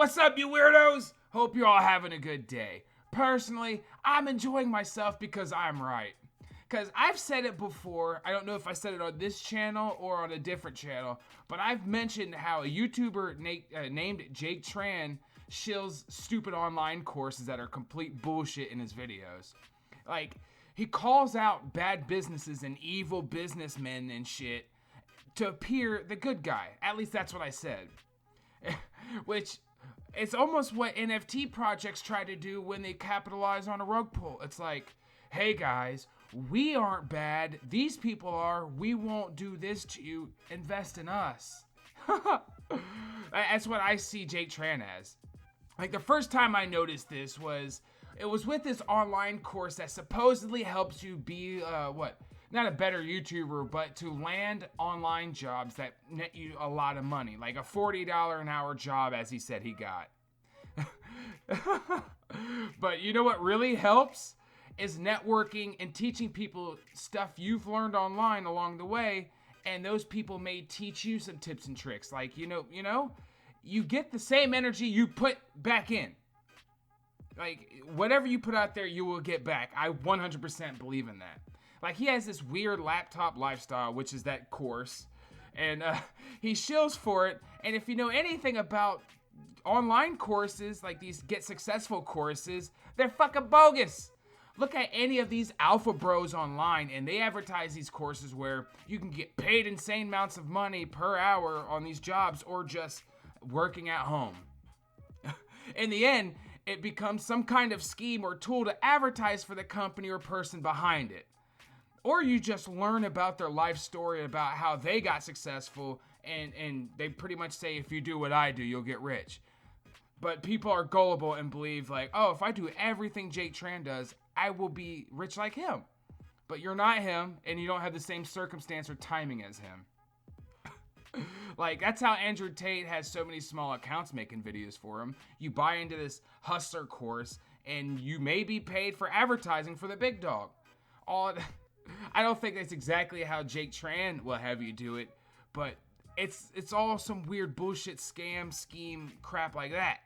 What's up, you weirdos? Hope you're all having a good day. Personally, I'm enjoying myself because I'm right. Because I've said it before, I don't know if I said it on this channel or on a different channel, but I've mentioned how a YouTuber named Jake Tran shills stupid online courses that are complete bullshit in his videos. Like, he calls out bad businesses and evil businessmen and shit to appear the good guy. At least that's what I said. Which, it's almost what NFT projects try to do when they capitalize on a rug pull. It's like, hey guys, we aren't bad. These people are. We won't do this to you. Invest in us. That's what I see Jake Tran as. Like, the first time I noticed this it was with this online course that supposedly helps you be, not a better YouTuber, but to land online jobs that net you a lot of money. Like a $40 an hour job, as he said he got. But you know what really helps? Is networking and teaching people stuff you've learned online along the way, and those people may teach you some tips and tricks. Like, you get the same energy you put back in. Like, whatever you put out there, you will get back. I 100% believe in that. Like, he has this weird laptop lifestyle, which is that course, and he shills for it. And if you know anything about online courses, like these get successful courses, they're fucking bogus. Look at any of these alpha bros online, and they advertise these courses where you can get paid insane amounts of money per hour on these jobs or just working at home. In the end, it becomes some kind of scheme or tool to advertise for the company or person behind it. Or you just learn about their life story, about how they got successful, and they pretty much say, if you do what I do, you'll get rich. But people are gullible and believe, like, oh, if I do everything Jake Tran does, I will be rich like him. But you're not him, and you don't have the same circumstance or timing as him. Like, that's how Andrew Tate has so many small accounts making videos for him. You buy into this hustler course, and you may be paid for advertising for the big dog. I don't think that's exactly how Jake Tran will have you do it, but it's all some weird bullshit scam, scheme, crap like that.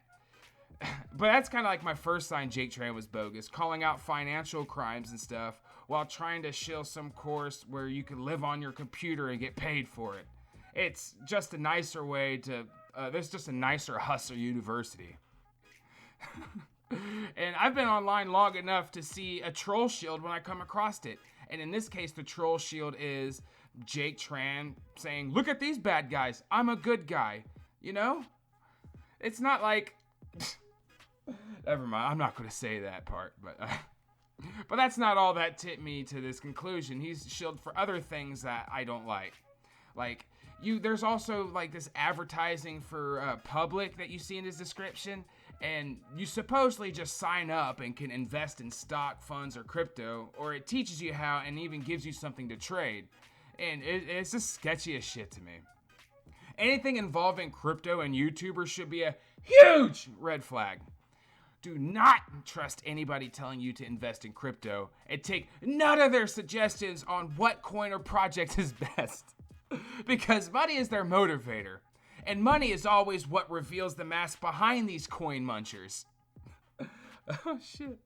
But that's kind of like my first sign Jake Tran was bogus, calling out financial crimes and stuff while trying to shill some course where you could live on your computer and get paid for it. It's just a nicer way to, there's just a nicer hustler university. And I've been online long enough to see a troll shield when I come across it. And in this case, the troll shield is Jake Tran saying, look at these bad guys. I'm a good guy. You know? It's not like... Never mind. I'm not going to say that part. But that's not all that tipped me to this conclusion. He's shielded for other things that I don't like. Like, there's also like this advertising for public that you see in his description. And you supposedly just sign up and can invest in stock, funds, or crypto, or it teaches you how and even gives you something to trade. And it's just sketchy as shit to me. Anything involving crypto and YouTubers should be a huge red flag. Do not trust anybody telling you to invest in crypto and take none of their suggestions on what coin or project is best. Because money is their motivator. And money is always what reveals the mask behind these coin munchers. Oh, shit.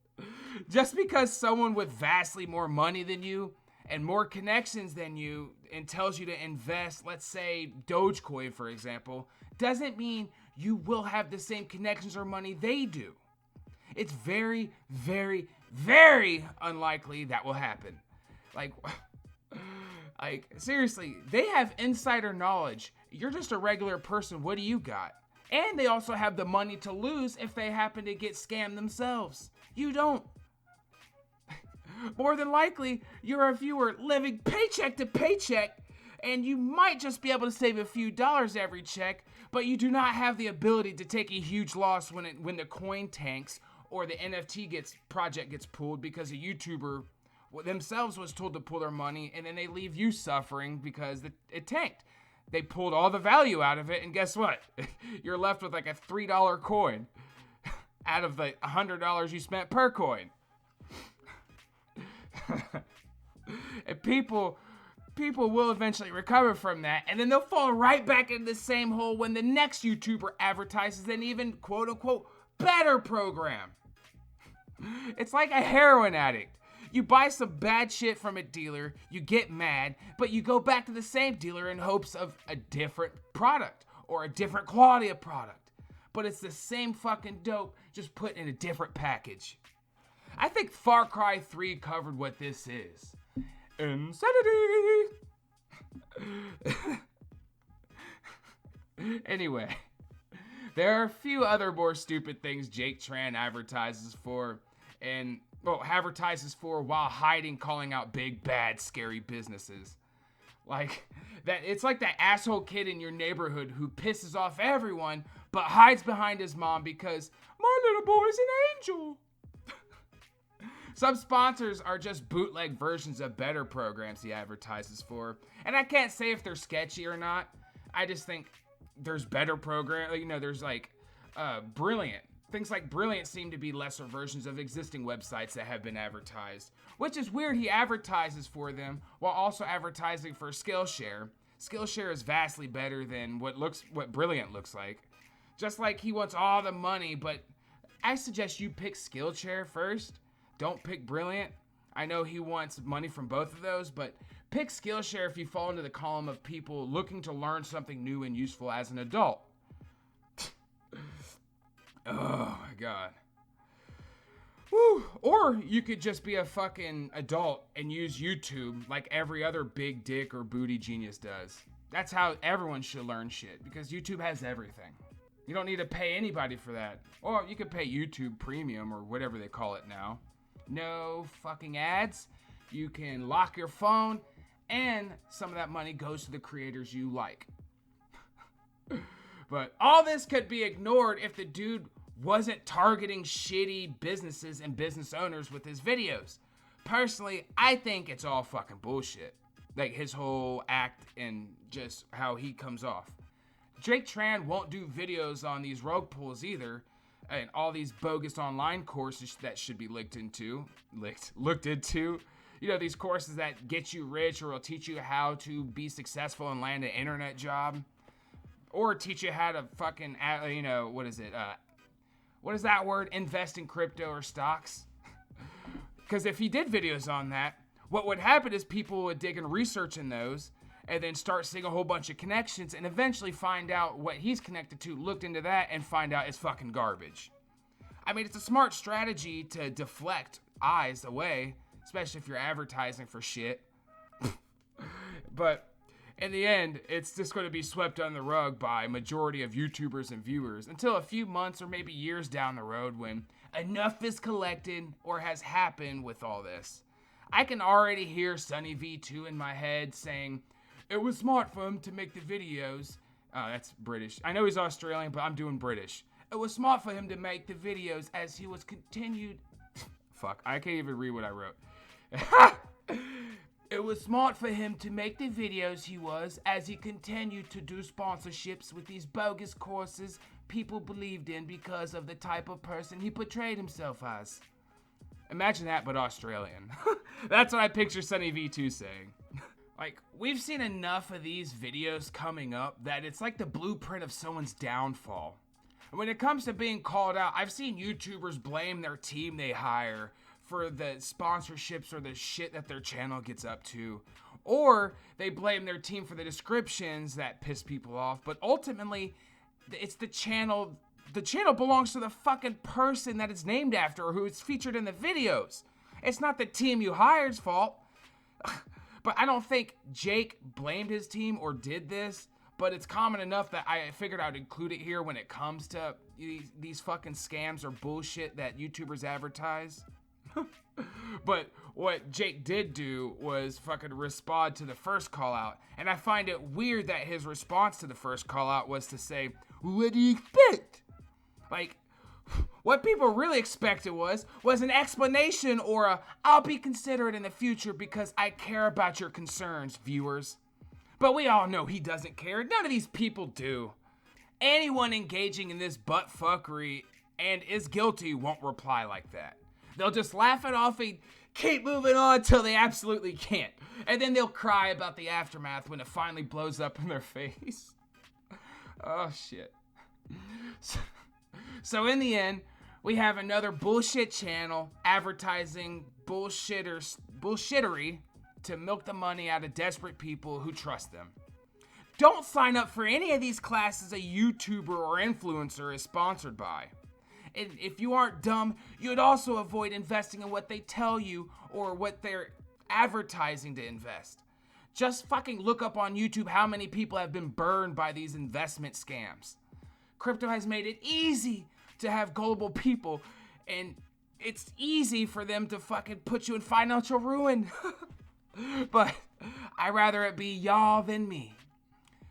Just because someone with vastly more money than you and more connections than you and tells you to invest, let's say Dogecoin, for example, doesn't mean you will have the same connections or money they do. It's very, very, very unlikely that will happen. Like, seriously, they have insider knowledge. You're just a regular person. What do you got? And they also have the money to lose if they happen to get scammed themselves. You don't. More than likely, you're a viewer living paycheck to paycheck, and you might just be able to save a few dollars every check, but you do not have the ability to take a huge loss when the coin tanks or the NFT project gets pulled because a YouTuber themselves was told to pull their money, and then they leave you suffering because it tanked. They pulled all the value out of it, and guess what? You're left with like a $3 coin out of the $100 you spent per coin. And people people will eventually recover from that, and then they'll fall right back into the same hole when the next YouTuber advertises an even quote-unquote better program. It's like a heroin addict. You buy some bad shit from a dealer, you get mad, but you go back to the same dealer in hopes of a different product or a different quality of product. But it's the same fucking dope, just put in a different package. I think Far Cry 3 covered what this is. Insanity! Anyway, there are a few other more stupid things Jake Tran advertises for while hiding calling out big, bad, scary businesses. Like, that it's like that asshole kid in your neighborhood who pisses off everyone but hides behind his mom because my little boy's an angel. Some sponsors are just bootleg versions of better programs he advertises for. And I can't say if they're sketchy or not. I just think there's better programs. There's like Brilliant. Things like Brilliant seem to be lesser versions of existing websites that have been advertised. Which is weird, he advertises for them while also advertising for Skillshare. Skillshare is vastly better than what Brilliant looks like. Just like he wants all the money, but I suggest you pick Skillshare first. Don't pick Brilliant. I know he wants money from both of those, but pick Skillshare if you fall into the column of people looking to learn something new and useful as an adult. Oh my god. Woo. Or you could just be a fucking adult and use YouTube like every other big dick or booty genius does. That's how everyone should learn shit, because YouTube has everything. You don't need to pay anybody for that. Or you could pay YouTube Premium or whatever they call it now. No fucking ads. You can lock your phone, and some of that money goes to the creators you like. But all this could be ignored if the dude wasn't targeting shitty businesses and business owners with his videos. Personally, I think it's all fucking bullshit. Like his whole act and just how he comes off. Jake Tran won't do videos on these rug pulls either, and all these bogus online courses that should be looked into. These courses that get you rich or will teach you how to be successful and land an internet job. Or teach you how to fucking, what is that word? Invest in crypto or stocks. Because if he did videos on that, what would happen is people would dig and research in those and then start seeing a whole bunch of connections and eventually find out what he's connected to, looked into that, and find out it's fucking garbage. I mean, it's a smart strategy to deflect eyes away, especially if you're advertising for shit. But in the end, it's just going to be swept under the rug by majority of YouTubers and viewers until a few months or maybe years down the road when enough is collected or has happened with all this. I can already hear Sunny V2 in my head saying, "It was smart for him to make the videos." That's British. I know he's Australian, but I'm doing British. "It was smart for him to make the videos as he was continued..." Fuck, I can't even read what I wrote. "It was smart for him to make the videos as he continued to do sponsorships with these bogus courses people believed in because of the type of person he portrayed himself as." Imagine that, but Australian. That's what I picture Sunny V2 saying. Like, we've seen enough of these videos coming up that it's like the blueprint of someone's downfall. And when it comes to being called out, I've seen YouTubers blame their team they hire for the sponsorships or the shit that their channel gets up to. Or they blame their team for the descriptions that piss people off. But ultimately, it's the channel. The channel belongs to the fucking person that it's named after or who is featured in the videos. It's not the team you hired's fault. But I don't think Jake blamed his team or did this. But it's common enough that I figured I'd include it here when it comes to these fucking scams or bullshit that YouTubers advertise. But what Jake did do was fucking respond to the first call out. And I find it weird that his response to the first call out was to say, "What do you expect?" Like, what people really expected was an explanation or a "I'll be considerate in the future because I care about your concerns," viewers. But we all know he doesn't care. None of these people do. Anyone engaging in this butt fuckery and is guilty won't reply like that. They'll just laugh it off and keep moving on until they absolutely can't. And then they'll cry about the aftermath when it finally blows up in their face. Oh, shit. So in the end, we have another bullshit channel advertising bullshittery to milk the money out of desperate people who trust them. Don't sign up for any of these classes a YouTuber or influencer is sponsored by. And if you aren't dumb, you'd also avoid investing in what they tell you or what they're advertising to invest. Just fucking look up on YouTube how many people have been burned by these investment scams. Crypto has made it easy to have gullible people, and it's easy for them to fucking put you in financial ruin. But I'd rather it be y'all than me.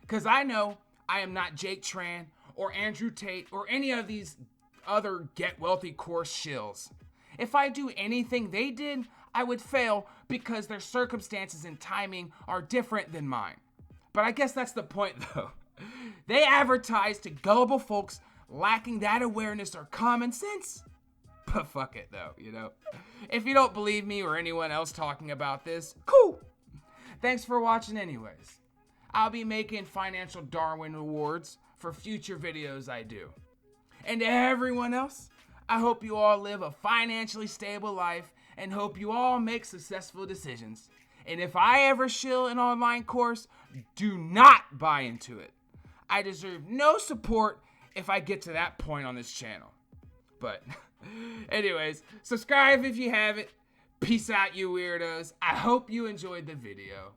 Because I know I am not Jake Tran or Andrew Tate or any of these other get wealthy course shills. If I do anything they did, I would fail because their circumstances and timing are different than mine. But I guess that's the point though. They advertise to gullible folks lacking that awareness or common sense. But fuck it though, you know. If you don't believe me or anyone else talking about this, cool. Thanks for watching anyways. I'll be making Financial Darwin Awards for future videos I do. And to everyone else, I hope you all live a financially stable life and hope you all make successful decisions. And if I ever shill an online course, do not buy into it. I deserve no support if I get to that point on this channel. But anyways, subscribe if you haven't. Peace out, you weirdos. I hope you enjoyed the video.